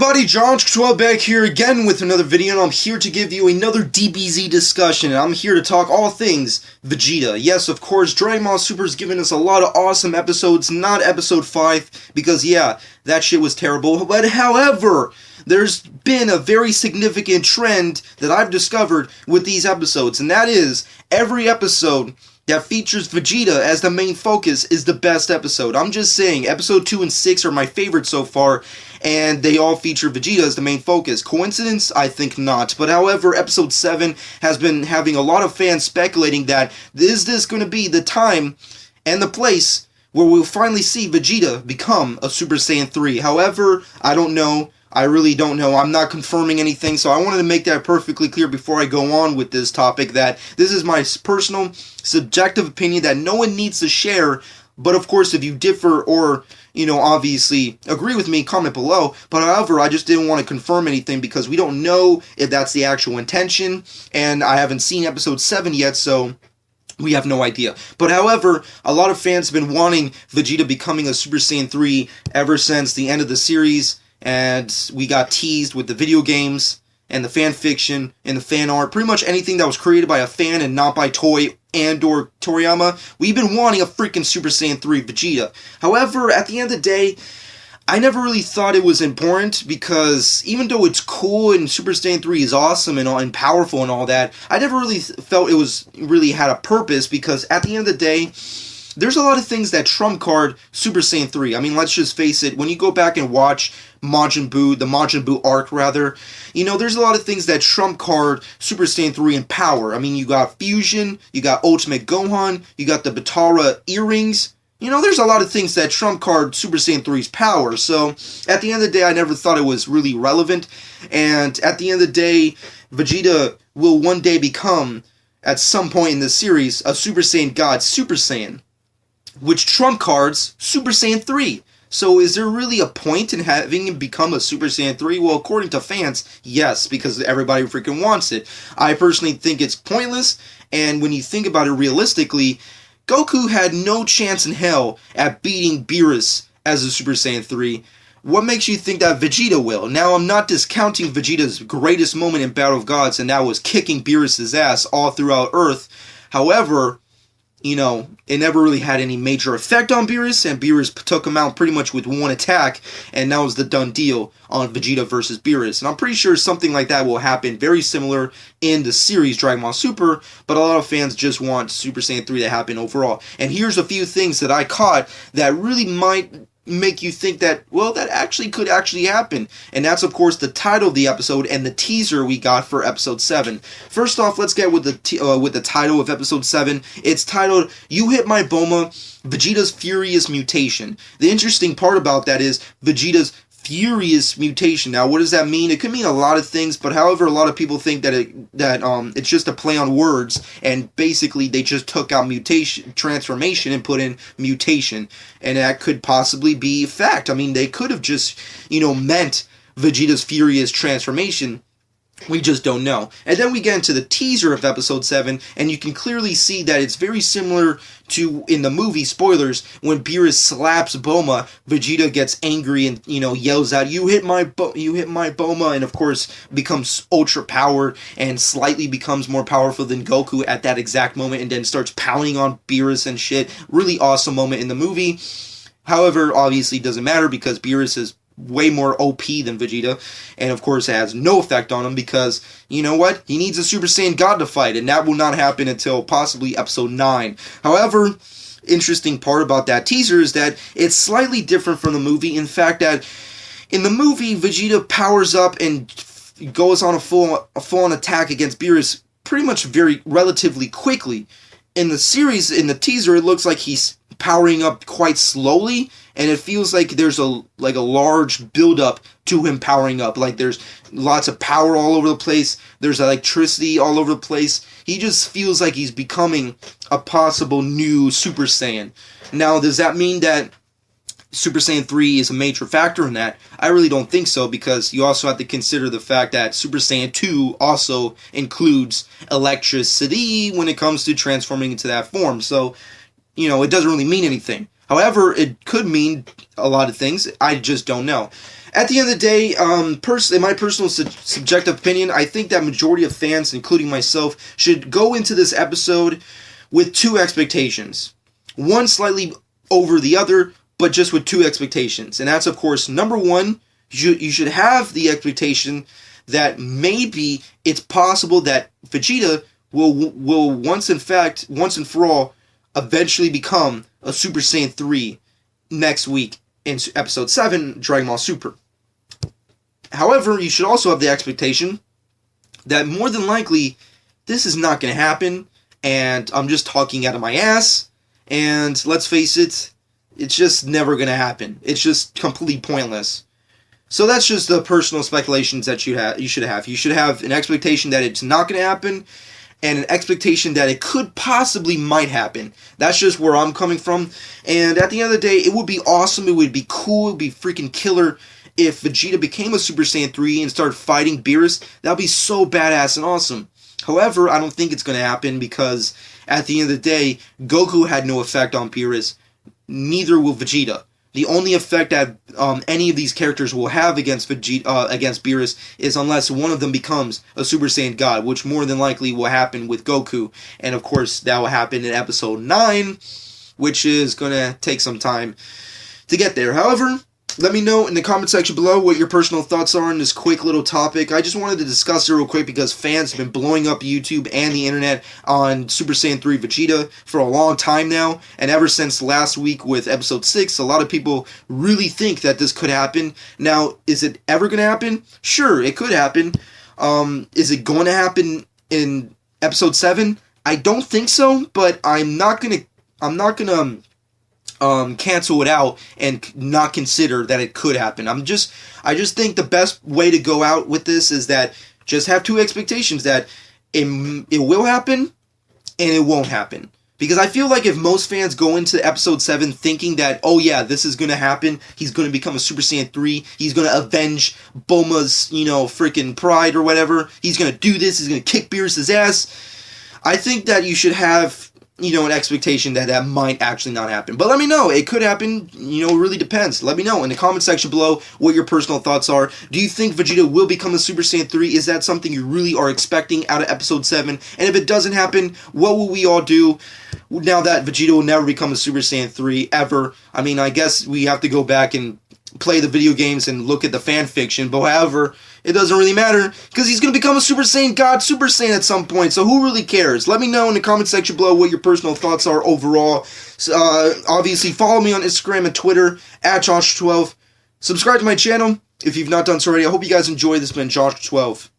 everybody, John12 back here again with another video, and I'm here to give you another DBZ discussion, and I'm here to talk all things Vegeta. Yes, of course, Dragon Ball Super's given us a lot of awesome episodes, not episode 5, because yeah, that shit was terrible, but however, there's been a very significant trend that I've discovered with these episodes, and that is, every episode that features Vegeta as the main focus is the best episode. I'm just saying, episode 2 and 6 are my favorites so far, and they all feature Vegeta as the main focus. Coincidence? I think not. But however, episode 7 has been having a lot of fans speculating that, is this going to be the time and the place where we'll finally see Vegeta become a Super Saiyan 3? However, I don't know. I really don't know. I'm not confirming anything, so I wanted to make that perfectly clear before I go on with this topic, that this is my personal, subjective opinion that no one needs to share, but of course, if you differ or, obviously agree with me, comment below. But however, I just didn't want to confirm anything because we don't know if that's the actual intention, and I haven't seen episode 7 yet, so we have no idea. But however, a lot of fans have been wanting Vegeta becoming a Super Saiyan 3 ever since the end of the series. And we got teased with the video games, and the fan fiction, and the fan art. Pretty much anything that was created by a fan and not by Toei and or Toriyama. We've been wanting a freaking Super Saiyan 3 Vegeta. However, at the end of the day, I never really thought it was important, because even though it's cool and Super Saiyan 3 is awesome and powerful and all that, I never really felt it was really had a purpose, because at the end of the day, there's a lot of things that trump card Super Saiyan 3. I mean, let's just face it, when you go back and watch Majin Buu, the Majin Buu arc rather, there's a lot of things that trump card Super Saiyan 3 in power. I mean, you got Fusion, you got Ultimate Gohan, you got the Batara earrings. There's a lot of things that trump card Super Saiyan 3's power. So, at the end of the day, I never thought it was really relevant. And at the end of the day, Vegeta will one day become, at some point in the series, a Super Saiyan God, Super Saiyan, which trump cards Super Saiyan 3. So is there really a point in having him become a Super Saiyan 3? Well, according to fans, yes, because everybody freaking wants it. I personally think it's pointless, and when you think about it realistically, Goku had no chance in hell at beating Beerus as a Super Saiyan 3. What makes you think that Vegeta will? Now, I'm not discounting Vegeta's greatest moment in Battle of Gods, and that was kicking Beerus' ass all throughout Earth. However, it never really had any major effect on Beerus, and Beerus took him out pretty much with one attack, and that was the done deal on Vegeta versus Beerus. And I'm pretty sure something like that will happen, very similar in the series Dragon Ball Super, but a lot of fans just want Super Saiyan 3 to happen overall. And here's a few things that I caught that really might make you think that, well, that could actually happen. And that's, of course, the title of the episode and the teaser we got for episode 7. First off, let's get with the title of episode 7. It's titled, You Hit My Boma, Vegeta's Furious Mutation. The interesting part about that is Vegeta's Furious Mutation. Now, what does that mean? It could mean a lot of things, but however, a lot of people think that it's just a play on words, and basically they just took out transformation and put in mutation, and that could possibly be fact. I mean, they could have just, meant Vegeta's Furious Transformation. We just don't know. And then we get into the teaser of episode 7, and you can clearly see that it's very similar to, in the movie, spoilers, when Beerus slaps Bulma, Vegeta gets angry and, yells out, you hit my Bulma, and of course becomes ultra powered and slightly becomes more powerful than Goku at that exact moment, and then starts pounding on Beerus and shit. Really awesome moment in the movie. However, obviously it doesn't matter because Beerus is way more OP than Vegeta, and of course it has no effect on him because, you know what, he needs a Super Saiyan God to fight, and that will not happen until possibly episode 9. However, interesting part about that teaser is that it's slightly different from the movie. In fact, that in the movie, Vegeta powers up and goes on a full-on attack against Beerus pretty much relatively quickly. In the series, in the teaser, it looks like he's powering up quite slowly, and it feels like there's a large build-up to him powering up. Like there's lots of power all over the place, there's electricity all over the place. He just feels like he's becoming a possible new Super Saiyan. Now, does that mean that Super Saiyan 3 is a major factor in that? I really don't think so, because you also have to consider the fact that Super Saiyan 2 also includes electricity when it comes to transforming into that form. So, it doesn't really mean anything. However, it could mean a lot of things. I just don't know. At the end of the day, in my personal subjective opinion, I think that majority of fans, including myself, should go into this episode with two expectations. One slightly over the other, but just with two expectations. And that's, of course, number one, you should have the expectation that maybe it's possible that Vegeta will once and for all, eventually become a Super Saiyan 3 next week in Episode 7, Dragon Ball Super. However, you should also have the expectation that more than likely, this is not going to happen, and I'm just talking out of my ass, and let's face it, it's just never going to happen. It's just completely pointless. So that's just the personal speculations that you should have. You should have an expectation that it's not going to happen, and an expectation that it could possibly might happen. That's just where I'm coming from. And at the end of the day, it would be awesome, it would be cool, it would be freaking killer if Vegeta became a Super Saiyan 3 and started fighting Beerus. That would be so badass and awesome. However, I don't think it's going to happen because at the end of the day, Goku had no effect on Beerus. Neither will Vegeta. The only effect that any of these characters will have against Beerus is unless one of them becomes a Super Saiyan God, which more than likely will happen with Goku. And of course, that will happen in Episode 9, which is going to take some time to get there. However, let me know in the comment section below what your personal thoughts are on this quick little topic. I just wanted to discuss it real quick because fans have been blowing up YouTube and the internet on Super Saiyan 3 Vegeta for a long time now. And ever since last week with Episode 6, a lot of people really think that this could happen. Now, is it ever going to happen? Sure, it could happen. Is it going to happen in Episode 7? I don't think so, but I'm not gonna cancel it out and not consider that it could happen. I just think the best way to go out with this is that just have two expectations, that it will happen and it won't happen. Because I feel like if most fans go into Episode 7 thinking that, oh yeah, this is going to happen, he's going to become a Super Saiyan 3, he's going to avenge Bulma's, freaking pride or whatever, he's going to do this, he's going to kick Beerus' ass, I think that you should have an expectation that might actually not happen. But let me know. It could happen. It really depends. Let me know in the comment section below what your personal thoughts are. Do you think Vegeta will become a Super Saiyan 3? Is that something you really are expecting out of Episode 7? And if it doesn't happen, what will we all do now that Vegeta will never become a Super Saiyan 3 ever? I mean, I guess we have to go back and play the video games and look at the fan fiction, but however, it doesn't really matter because he's going to become a Super Saiyan God, Super Saiyan at some point, so who really cares? Let me know in the comment section below what your personal thoughts are overall. Obviously, follow me on Instagram and Twitter, @Josh12. Subscribe to my channel if you've not done so already. I hope you guys enjoy. This has been Josh12.